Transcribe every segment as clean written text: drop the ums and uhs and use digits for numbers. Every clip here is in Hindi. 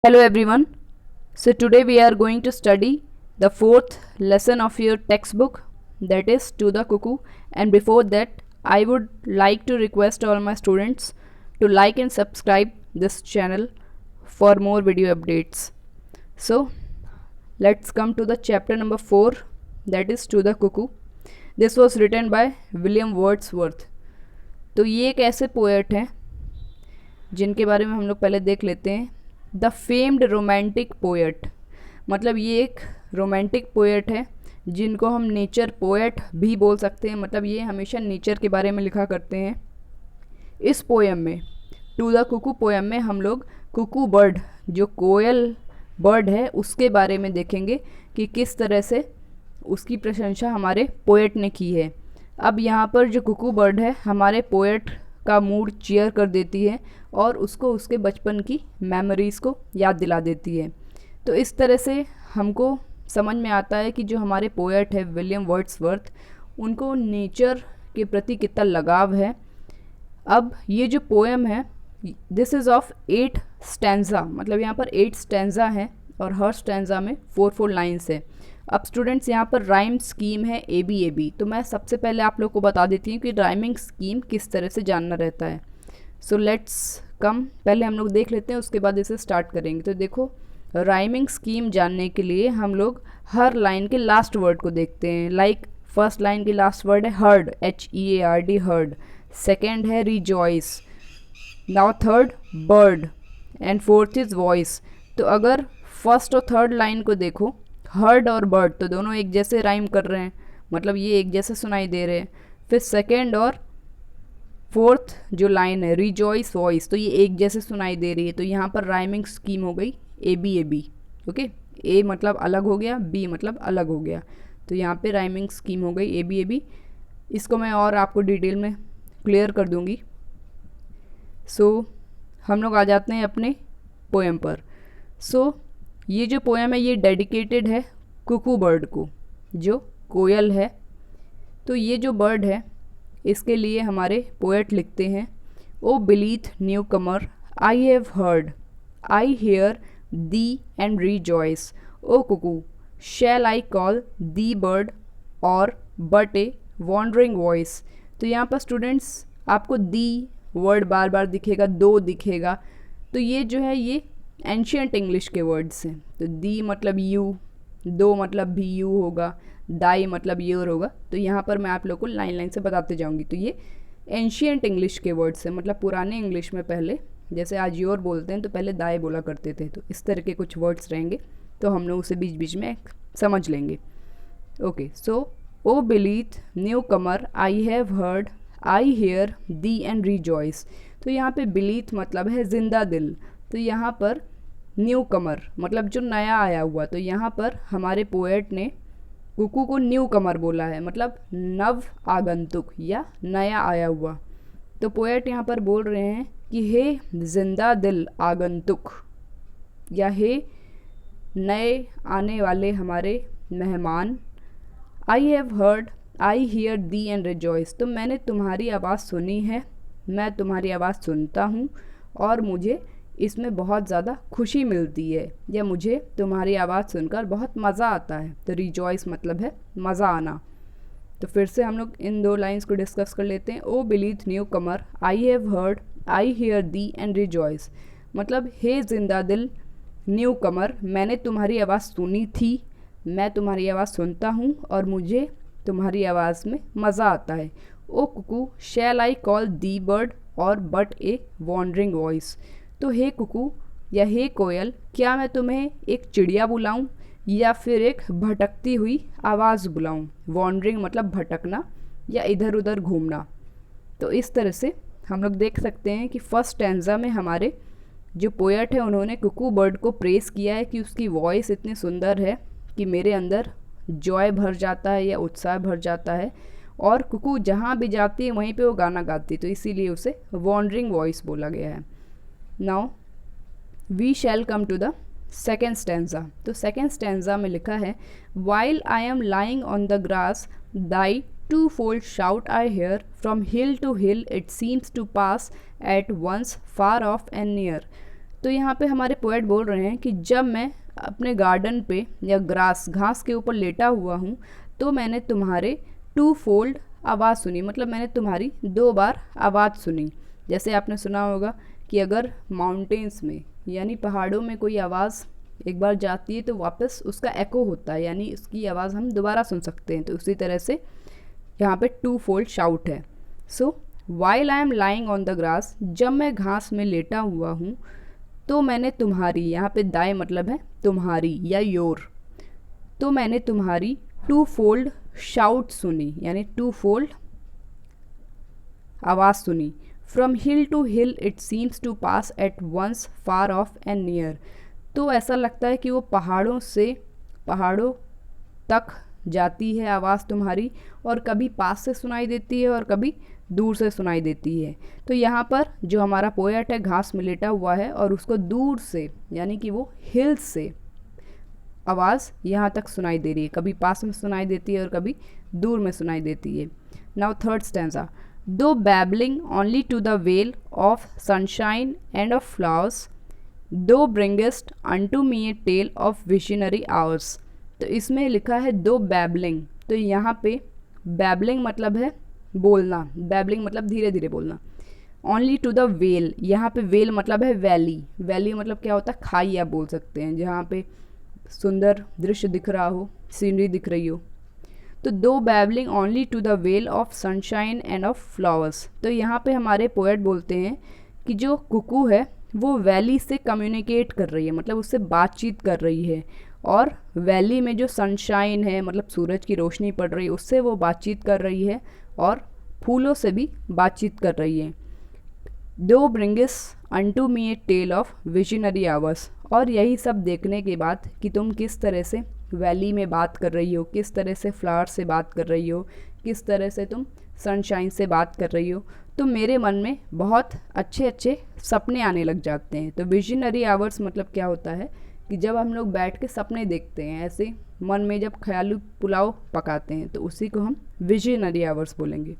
Hello everyone. So today we are going to study the fourth lesson of your textbook, that is To the Cuckoo. And before that, I would like to request all my students to like and subscribe this channel for more video updates. So let's come to the chapter number 4, that is To the Cuckoo. This was written by William Wordsworth. तो ये एक ऐसे पोएट हैं जिनके बारे में हम लोग पहले देख लेते हैं। द फेम्ड रोमांटिक पोएट, मतलब ये एक रोमांटिक पोएट है जिनको हम नेचर पोएट भी बोल सकते हैं। मतलब ये हमेशा नेचर के बारे में लिखा करते हैं। इस पोएम में, टू द कुकू पोएम में, हम लोग कुकू बर्ड, जो कोयल बर्ड है, उसके बारे में देखेंगे कि किस तरह से उसकी प्रशंसा हमारे पोएट ने की है। अब यहाँ पर जो कुकू बर्ड है हमारे पोएट का मूड चीयर कर देती है और उसको उसके बचपन की मेमोरीज़ को याद दिला देती है। तो इस तरह से हमको समझ में आता है कि जो हमारे पोएट है विलियम वर्ड्सवर्थ, उनको नेचर के प्रति कितना लगाव है। अब ये जो पोएम है, दिस इज़ ऑफ 8 स्टैंजा, मतलब यहाँ पर 8 स्टैंजा हैं और हर स्टैंजा में 4 लाइन्स है। अब स्टूडेंट्स यहाँ पर राइम स्कीम है ABAB, तो मैं सबसे पहले आप लोग को बता देती हूँ कि राइमिंग स्कीम किस तरह से जानना रहता है। सो लेट्स कम, पहले हम लोग देख लेते हैं, उसके बाद इसे स्टार्ट करेंगे। तो देखो, राइमिंग स्कीम जानने के लिए हम लोग हर लाइन के लास्ट वर्ड को देखते हैं। लाइक फर्स्ट लाइन की लास्ट वर्ड है हर्ड, HEARD, हर्ड। सेकेंड है rejoice, now third bird, and fourth is voice. तो अगर फर्स्ट और थर्ड लाइन को देखो, हर्ड और बर्ड, तो दोनों एक जैसे राइम कर रहे हैं, मतलब ये एक जैसे सुनाई दे रहे हैं। फिर सेकेंड और फोर्थ जो लाइन है रिजॉइस, वॉइस, तो ये एक जैसे सुनाई दे रही है। तो यहाँ पर राइमिंग स्कीम हो गई ABAB। ओके, A मतलब अलग हो गया, B मतलब अलग हो गया। तो यहाँ पे राइमिंग स्कीम हो गई ABAB। इसको मैं और आपको डिटेल में क्लियर कर दूँगी। सो हम लोग आ जाते हैं अपने पोएम पर। सो ये जो पोएम है ये डेडिकेटेड है कुकू बर्ड को, जो कोयल है। तो ये जो बर्ड है इसके लिए हमारे पोएट लिखते हैं, O blithe newcomer I have heard, I hear thee and rejoice, O cuckoo shall I call thee bird or but a wandering voice. तो यहाँ पर स्टूडेंट्स आपको दी वर्ड बार बार दिखेगा, दो दिखेगा। तो ये जो है ये एंशियंट इंग्लिश के वर्ड्स हैं। तो दी मतलब यू, दो मतलब भी यू होगा, दाई मतलब योर होगा। तो यहाँ पर मैं आप लोग को लाइन लाइन से बताते जाऊँगी। तो ये एंशियंट इंग्लिश के वर्ड्स हैं, मतलब पुराने इंग्लिश में पहले जैसे आज योर बोलते हैं तो पहले दाई बोला करते थे। तो इस तरह के कुछ वर्ड्स रहेंगे, तो हम लोग उसे बीच बीच में समझ लेंगे। Okay, so O blithe newcomer I have heard, I hear thee and rejoice. तो यहाँ पे बिलीथ मतलब है जिंदा दिल। तो यहाँ पर न्यू कमर मतलब जो नया आया हुआ। तो यहाँ पर हमारे पोएट ने कुकू को न्यू कमर बोला है, मतलब नव आगंतुक या नया आया हुआ। तो पोएट यहाँ पर बोल रहे हैं कि हे जिंदा दिल आगंतुक, या हे नए आने वाले हमारे मेहमान, आई have heard, I hear thee and rejoice. तो मैंने तुम्हारी आवाज़ सुनी है, मैं तुम्हारी आवाज़ सुनता हूँ और मुझे इसमें बहुत ज़्यादा खुशी मिलती है, या मुझे तुम्हारी आवाज़ सुनकर बहुत मज़ा आता है। तो रिजॉइस मतलब है मज़ा आना। तो फिर से हम लोग इन दो लाइंस को डिस्कस कर लेते हैं। O blithe newcomer I have heard, I hear thee and rejoice, मतलब हे जिंदा दिल न्यू कमर, मैंने तुम्हारी आवाज़ सुनी थी, मैं तुम्हारी आवाज़ सुनता हूँ और मुझे तुम्हारी आवाज़ में मज़ा आता है। ओ cuckoo shall I call thee bird or but a wandering voice. तो हे कुकू या हे कोयल, क्या मैं तुम्हें एक चिड़िया बुलाऊं या फिर एक भटकती हुई आवाज़ बुलाऊं। वॉन्डरिंग मतलब भटकना या इधर उधर घूमना। तो इस तरह से हम लोग देख सकते हैं कि फर्स्ट स्टैंजा में हमारे जो पोएट है उन्होंने कुकू बर्ड को प्रेस किया है कि उसकी वॉइस इतनी सुंदर है कि मेरे अंदर जॉय भर जाता है या उत्साह भर जाता है, और कुकू जहाँ भी जाती है वहीं पे वो गाना गाती है, तो इसीलिए उसे वॉन्डरिंग वॉइस बोला गया है। Now we shall come to the second stanza. तो सेकेंड स्टैंजा में लिखा है, while I am lying on the grass thy twofold shout I hear, from hill to hill it seems to pass at once far off and near। तो यहाँ पे हमारे पोएट बोल रहे हैं कि जब मैं अपने गार्डन पे या घास के ऊपर लेटा हुआ हूँ तो मैंने तुम्हारे 2 फोल्ड आवाज़ सुनी, मतलब मैंने तुम्हारी 2 बार आवाज़ सुनी। जैसे आपने सुना होगा कि अगर माउंटेन्स में यानी पहाड़ों में कोई आवाज़ एक बार जाती है तो वापस उसका एको होता है, यानी उसकी आवाज़ हम दोबारा सुन सकते हैं। तो उसी तरह से यहाँ पे 2 फोल्ड शाउट है। So while I am lying on the grass, जब मैं घास में लेटा हुआ हूँ तो मैंने तुम्हारी, यहाँ पे दाएं मतलब है तुम्हारी या योर, तो मैंने तुम्हारी 2 फोल्ड शाउट सुनी, यानी 2 फोल्ड आवाज़ सुनी। From hill to hill it seems to pass at once far off and near, तो ऐसा लगता है कि वो पहाड़ों से पहाड़ों तक जाती है आवाज़ तुम्हारी, और कभी पास से सुनाई देती है और कभी दूर से सुनाई देती है। तो यहाँ पर जो हमारा पोएट है घास में लेटा हुआ है और उसको दूर से यानी कि वो हिल्स से आवाज़ यहाँ तक सुनाई दे रही है, कभी पास में सुनाई देती है और कभी दूर में सुनाई देती है। Now third stanza, though babbling only to the vale of sunshine and of flowers, thou bringest unto me a tale of visionary hours. तो इसमें लिखा है दो बैबलिंग, तो यहाँ पे बैबलिंग मतलब है बोलना, बैबलिंग मतलब धीरे धीरे बोलना। ओनली टू द वेल, यहाँ पे वेल मतलब है वैली, वैली मतलब क्या होता है खाई आप बोल सकते हैं, जहाँ पे सुंदर दृश्य दिख रहा हो, सीनरी दिख रही हो। तो though babbling only to the vale of sunshine and of flowers, तो यहाँ पे हमारे पोएट बोलते हैं कि जो कुकू है वो वैली से कम्युनिकेट कर रही है, मतलब उससे बातचीत कर रही है, और वैली में जो सनशाइन है मतलब सूरज की रोशनी पड़ रही है उससे वो बातचीत कर रही है, और फूलों से भी बातचीत कर रही है। Thou bringest unto me a tale of visionary hours, और यही सब देखने के बाद कि तुम किस तरह से वैली में बात कर रही हो, किस तरह से फ्लावर से बात कर रही हो, किस तरह से तुम सनशाइन से बात कर रही हो, तो मेरे मन में बहुत अच्छे अच्छे सपने आने लग जाते हैं। तो विजनरी आवर्स मतलब क्या होता है कि जब हम लोग बैठ के सपने देखते हैं, ऐसे मन में जब ख्याली पुलाव पकाते हैं, तो उसी को हम विजनरी आवर्स बोलेंगे।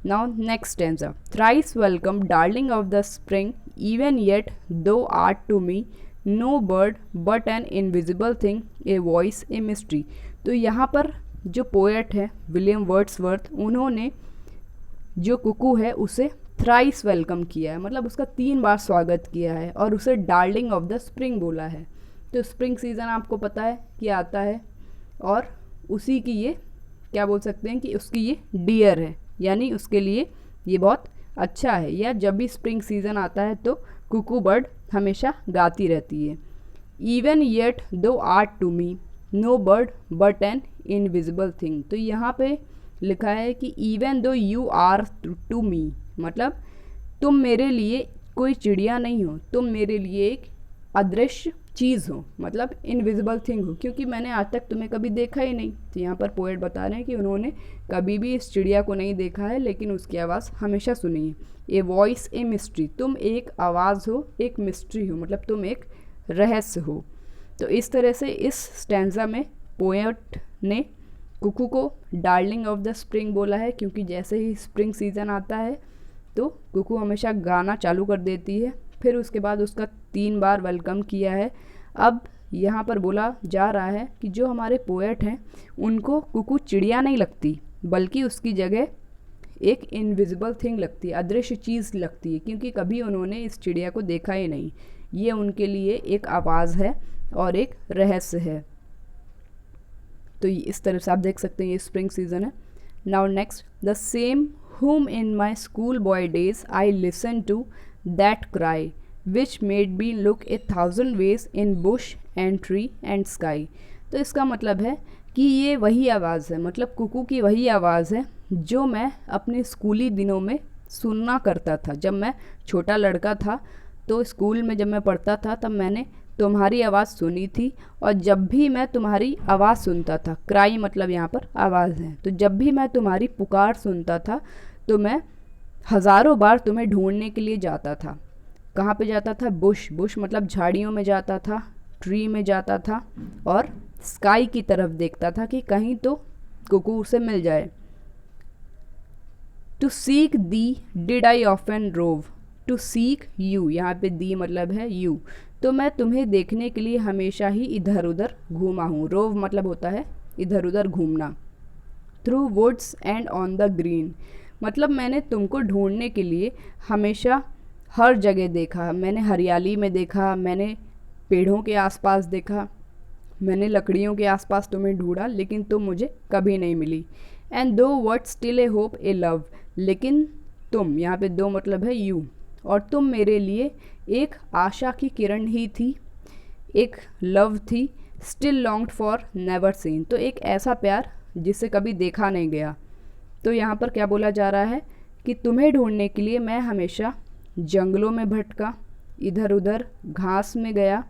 Now next stanza, thrice welcome darling of the spring even yet thou art to me no bird but an invisible thing a voice a mystery. तो यहाँ पर जो पोएट है विलियम वर्ड्सवर्थ, उन्होंने जो कुकू है उसे थ्राइस वेलकम किया है, मतलब उसका 3 बार स्वागत किया है, और उसे डार्लिंग ऑफ द स्प्रिंग बोला है। तो स्प्रिंग सीज़न आपको पता है कि आता है, और उसी की ये क्या बोल सकते हैं कि उसकी ये डियर है, यानी उसके लिए ये बहुत अच्छा है, या जब भी स्प्रिंग सीज़न आता है तो कुकू बर्ड हमेशा गाती रहती है। Even yet thou art to me no bird but an invisible thing, तो यहाँ पे लिखा है कि even though you are to me, मतलब तुम मेरे लिए कोई चिड़िया नहीं हो, तुम मेरे लिए एक अदृश्य चीज़ हो, मतलब इनविजिबल थिंग हो, क्योंकि मैंने आज तक तुम्हें कभी देखा ही नहीं। तो यहाँ पर पोएट बता रहे हैं कि उन्होंने कभी भी इस चिड़िया को नहीं देखा है, लेकिन उसकी आवाज़ हमेशा सुनी है। ए वॉइस ए मिस्ट्री, तुम एक आवाज़ हो, एक मिस्ट्री हो, मतलब तुम एक रहस्य हो। तो इस तरह से इस स्टैंजा में पोएट ने कुकू को डार्लिंग ऑफ द स्प्रिंग बोला है, क्योंकि जैसे ही स्प्रिंग सीज़न आता है तो कुकू हमेशा गाना चालू कर देती है। फिर उसके बाद उसका 3 बार वेलकम किया है। अब यहाँ पर बोला जा रहा है कि जो हमारे पोएट हैं उनको कुकू चिड़िया नहीं लगती, बल्कि उसकी जगह एक इनविजिबल थिंग लगती है, अदृश्य चीज़ लगती है, क्योंकि कभी उन्होंने इस चिड़िया को देखा ही नहीं। ये उनके लिए एक आवाज़ है और एक रहस्य है। तो इस तरह से आप देख सकते हैं ये स्प्रिंग सीज़न है। Now next, the same whom in my schoolboy days I listened to that cry which made me look 1,000 ways in bush and tree and sky। तो इसका मतलब है कि ये वही आवाज़ है, मतलब कुकू की वही आवाज़ है जो मैं अपने स्कूली दिनों में सुनना करता था। जब मैं छोटा लड़का था तो स्कूल में जब मैं पढ़ता था तब मैंने तुम्हारी आवाज़ सुनी थी, और जब भी मैं तुम्हारी आवाज़ सुनता था, क्राई मतलब यहाँ पर आवाज़ है, तो जब भी मैं तुम्हारी पुकार सुनता था तो मैं हज़ारों बार तुम्हें ढूंढने के लिए जाता था। कहाँ पे जाता था? बुश, बुश मतलब झाड़ियों में जाता था, ट्री में जाता था, और स्काई की तरफ देखता था कि कहीं तो कुकू से मिल जाए। To seek thee did I often rove, to seek you, यहाँ पे दी मतलब है यू, तो मैं तुम्हें देखने के लिए हमेशा ही इधर उधर घूमा हूँ। रोव मतलब होता है इधर उधर घूमना। Through woods and on the green, मतलब मैंने तुमको ढूंढने के लिए हमेशा हर जगह देखा। मैंने हरियाली में देखा, मैंने पेड़ों के आसपास देखा, मैंने लकड़ियों के आसपास तुम्हें ढूंढा, लेकिन तुम मुझे कभी नहीं मिली। एंड दो what still a hope A love, लेकिन तुम, यहाँ पे दो मतलब है यू, और तुम मेरे लिए एक आशा की किरण ही थी, एक लव थी। Still longed for never seen, तो एक ऐसा प्यार जिसे कभी देखा नहीं गया। तो यहाँ पर क्या बोला जा रहा है कि तुम्हें ढूंढने के लिए मैं हमेशा जंगलों में भटका, इधर उधर घास में गया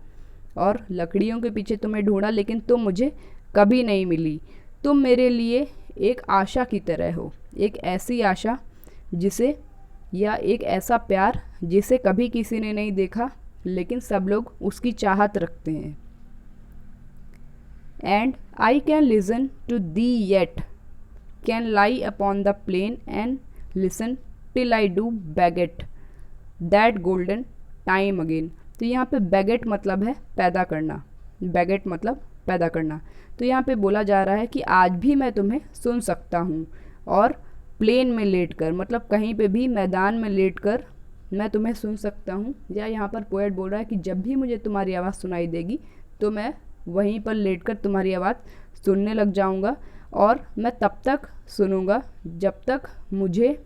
और लकड़ियों के पीछे तुम्हें ढूंढा, लेकिन तुम मुझे कभी नहीं मिली। तुम मेरे लिए एक आशा की तरह हो, एक ऐसी आशा जिसे, या एक ऐसा प्यार जिसे कभी किसी ने नहीं देखा, लेकिन सब लोग उसकी चाहत रखते हैं। And I can listen to thee yet, can lie upon the plain and listen till I do beget that golden time again. तो यहाँ पे बैगेट मतलब है पैदा करना, बैगेट मतलब पैदा करना। तो यहाँ पे बोला जा रहा है कि आज भी मैं तुम्हें सुन सकता हूँ, और प्लेन में लेटकर मतलब कहीं पे भी मैदान में लेटकर मैं तुम्हें सुन सकता हूँ। या यहाँ पर पोएट बोल रहा है कि जब भी मुझे तुम्हारी आवाज़ सुनाई देगी तो मैं वहीं पर लेटकर तुम्हारी आवाज़ सुनने लग जाऊँगा, और मैं तब तक सुनूँगा जब तक मुझे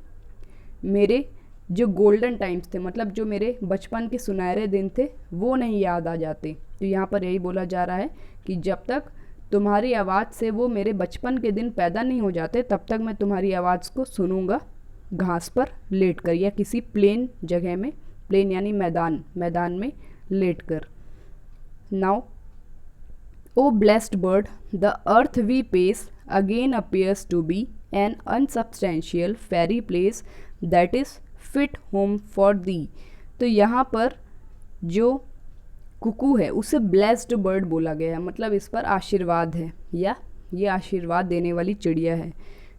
मेरे जो गोल्डन टाइम्स थे, मतलब जो मेरे बचपन के सुनहरे दिन थे, वो नहीं याद आ जाते। तो यहाँ पर यही बोला जा रहा है कि जब तक तुम्हारी आवाज़ से वो मेरे बचपन के दिन पैदा नहीं हो जाते, तब तक मैं तुम्हारी आवाज़ को सुनूंगा घास पर लेटकर या किसी प्लेन जगह में, प्लेन यानी मैदान, मैदान में लेटकर। Now O blessed bird, the earth we pace again appears to be an unsubstantial fairy place that is fit home for thee. तो यहाँ पर जो कुकू है उसे ब्लेस्ड बर्ड बोला गया है, मतलब इस पर आशीर्वाद है, या ये आशीर्वाद देने वाली चिड़िया है।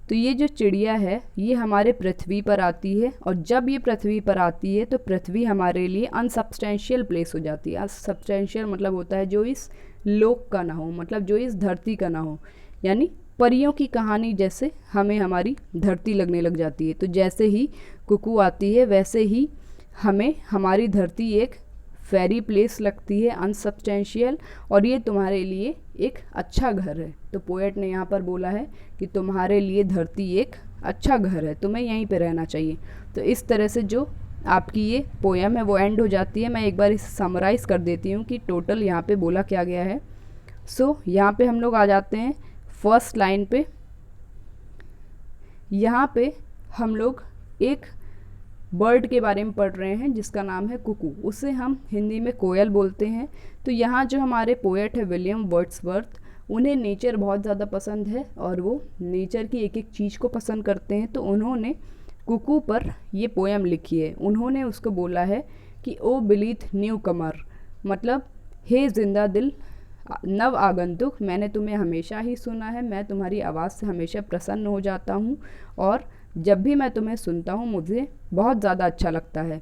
तो ये जो चिड़िया है ये हमारे पृथ्वी पर आती है, और जब ये पृथ्वी पर आती है तो पृथ्वी हमारे लिए अनसब्सटेंशियल प्लेस हो जाती है। अनसब्सटेंशियल मतलब होता है जो इस लोक का ना हो, मतलब जो इस धरती का ना हो, यानी परियों की कहानी जैसे हमें हमारी धरती लगने लग जाती है। तो जैसे ही कुकू आती है वैसे ही हमें हमारी धरती एक फेरी प्लेस लगती है, अनसब्सटेंशियल, और ये तुम्हारे लिए एक अच्छा घर है। तो पोएट ने यहाँ पर बोला है कि तुम्हारे लिए धरती एक अच्छा घर है, तुम्हें यहीं पे रहना चाहिए। तो इस तरह से जो आपकी ये पोएम है वो एंड हो जाती है। मैं एक बार इसे समराइज़ कर देती हूँ कि टोटल यहाँ पे बोला क्या गया है। सो यहाँ पे हम लोग आ जाते हैं फर्स्ट लाइन पे। यहाँ पे हम लोग एक बर्ड के बारे में पढ़ रहे हैं जिसका नाम है कुकू, उसे हम हिंदी में कोयल बोलते हैं। तो यहाँ जो हमारे पोएट है विलियम वर्ड्सवर्थ, उन्हें नेचर बहुत ज़्यादा पसंद है और वो नेचर की एक एक चीज़ को पसंद करते हैं। तो उन्होंने कुकू पर ये पोएम लिखी है। उन्होंने उसको बोला है कि ओ बिलीथ न्यू कमर, मतलब हे जिंदा दिल नव आगंतुक, मैंने तुम्हें हमेशा ही सुना है, मैं तुम्हारी आवाज़ से हमेशा प्रसन्न हो जाता हूँ, और जब भी मैं तुम्हें सुनता हूँ मुझे बहुत ज़्यादा अच्छा लगता है।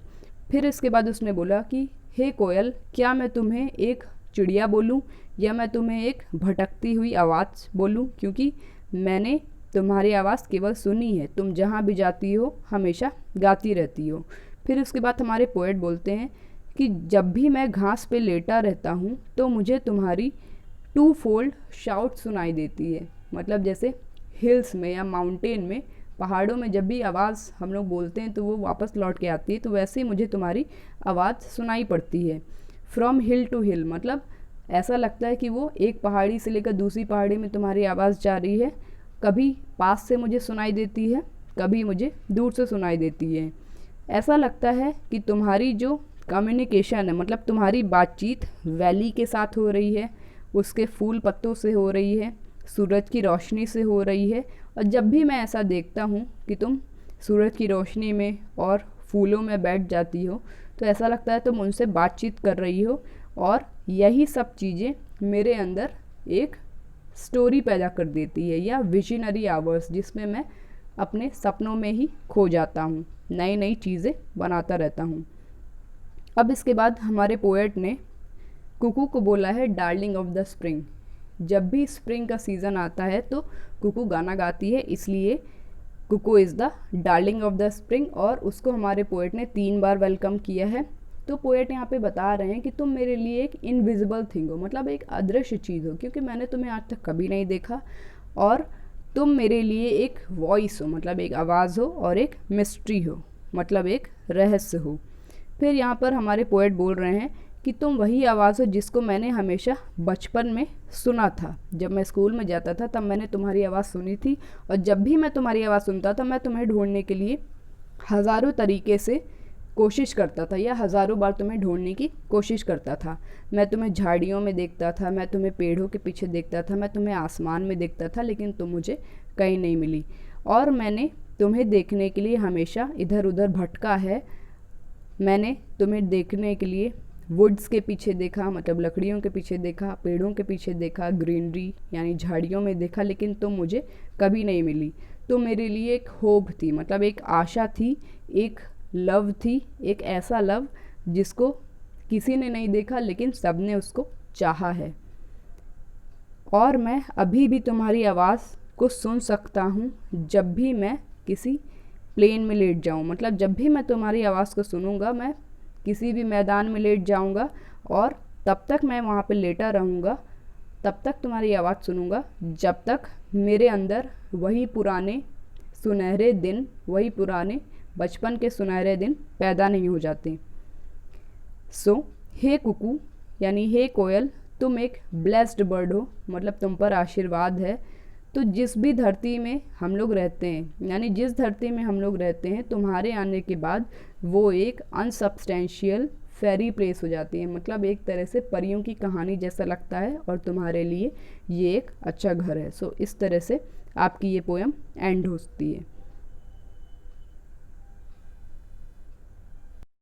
फिर इसके बाद उसने बोला कि हे कोयल, क्या मैं तुम्हें एक चिड़िया बोलूँ या मैं तुम्हें एक भटकती हुई आवाज़ बोलूँ, क्योंकि मैंने तुम्हारी आवाज़ केवल सुनी है, तुम जहाँ भी जाती हो हमेशा गाती रहती हो। फिर उसके बाद हमारे पोएट बोलते हैं कि जब भी मैं घास पे लेटा रहता हूँ तो मुझे तुम्हारी टू फोल्ड शाउट सुनाई देती है, मतलब जैसे हिल्स में या माउंटेन में, पहाड़ों में जब भी आवाज़ हम लोग बोलते हैं तो वो वापस लौट के आती है, तो वैसे ही मुझे तुम्हारी आवाज़ सुनाई पड़ती है। फ्रॉम हिल टू हिल, मतलब ऐसा लगता है कि वो एक पहाड़ी से लेकर दूसरी पहाड़ी में तुम्हारी आवाज़ जा रही है, कभी पास से मुझे सुनाई देती है, कभी मुझे दूर से सुनाई देती है। ऐसा लगता है कि तुम्हारी जो कम्युनिकेशन है, मतलब तुम्हारी बातचीत वैली के साथ हो रही है, उसके फूल पत्तों से हो रही है, सूरज की रोशनी से हो रही है। और जब भी मैं ऐसा देखता हूँ कि तुम सूरज की रोशनी में और फूलों में बैठ जाती हो, तो ऐसा लगता है तुम उनसे बातचीत कर रही हो, और यही सब चीज़ें मेरे अंदर एक स्टोरी पैदा कर देती है, या विजनरी आवर्स, जिसमें मैं अपने सपनों में ही खो जाता हूँ, नई नई चीज़ें बनाता रहता हूँ। अब इसके बाद हमारे पोएट ने कुकू को बोला है डार्लिंग ऑफ द स्प्रिंग। जब भी स्प्रिंग का सीज़न आता है तो कुकू गाना गाती है, इसलिए cuckoo is the darling of the spring, और उसको हमारे पोएट ने 3 बार वेलकम किया है। तो पोएट यहाँ पे बता रहे हैं कि तुम मेरे लिए एक इनविजिबल थिंग हो, मतलब एक अदृश्य चीज़ हो, क्योंकि मैंने तुम्हें आज तक कभी नहीं देखा, और तुम मेरे लिए एक वॉइस हो, मतलब एक आवाज़ हो, और एक मिस्ट्री हो, मतलब एक रहस्य हो। फिर यहाँ पर हमारे पोएट बोल रहे हैं कि तुम वही आवाज़ हो जिसको मैंने हमेशा बचपन में सुना था। जब मैं स्कूल में जाता था तब मैंने तुम्हारी आवाज़ सुनी थी, और जब भी मैं तुम्हारी आवाज़ सुनता था मैं तुम्हें ढूंढने के लिए हज़ारों तरीके से कोशिश करता था, या हज़ारों बार तुम्हें ढूंढने की कोशिश करता था। मैं तुम्हें झाड़ियों में देखता था, मैं तुम्हें पेड़ों के पीछे देखता था, मैं तुम्हें आसमान में देखता था, लेकिन तुम मुझे कहीं नहीं मिली। और मैंने तुम्हें देखने के लिए हमेशा इधर उधर भटका है। मैंने तुम्हें देखने के लिए वुड्स के पीछे देखा, मतलब लकड़ियों के पीछे देखा, पेड़ों के पीछे देखा, ग्रीनरी यानी झाड़ियों में देखा, लेकिन तुम मुझे कभी नहीं मिली। तो मेरे लिए एक होप थी, मतलब एक आशा थी, एक लव थी, एक ऐसा लव जिसको किसी ने नहीं देखा लेकिन सब ने उसको चाहा है। और मैं अभी भी तुम्हारी आवाज़ को सुन सकता हूँ जब भी मैं किसी प्लेन में लेट जाऊँ, मतलब जब भी मैं तुम्हारी आवाज़ को सुनूंगा मैं किसी भी मैदान में लेट जाऊंगा, और तब तक मैं वहाँ पे लेटा रहूँगा, तब तक तुम्हारी आवाज़ सुनूंगा जब तक मेरे अंदर वही पुराने सुनहरे दिन, वही पुराने बचपन के सुनहरे दिन पैदा नहीं हो जाते। सो हे कुकू यानी हे कोयल, तुम एक ब्लेस्ड बर्ड हो, मतलब तुम पर आशीर्वाद है। तो जिस भी धरती में हम लोग रहते हैं, यानी जिस धरती में हम लोग रहते हैं, तुम्हारे आने के बाद वो एक अनसब्सटेंशियल फेरी प्लेस हो जाती है, मतलब एक तरह से परियों की कहानी जैसा लगता है, और तुम्हारे लिए ये एक अच्छा घर है। सो इस तरह से आपकी ये पोएम एंड होती है।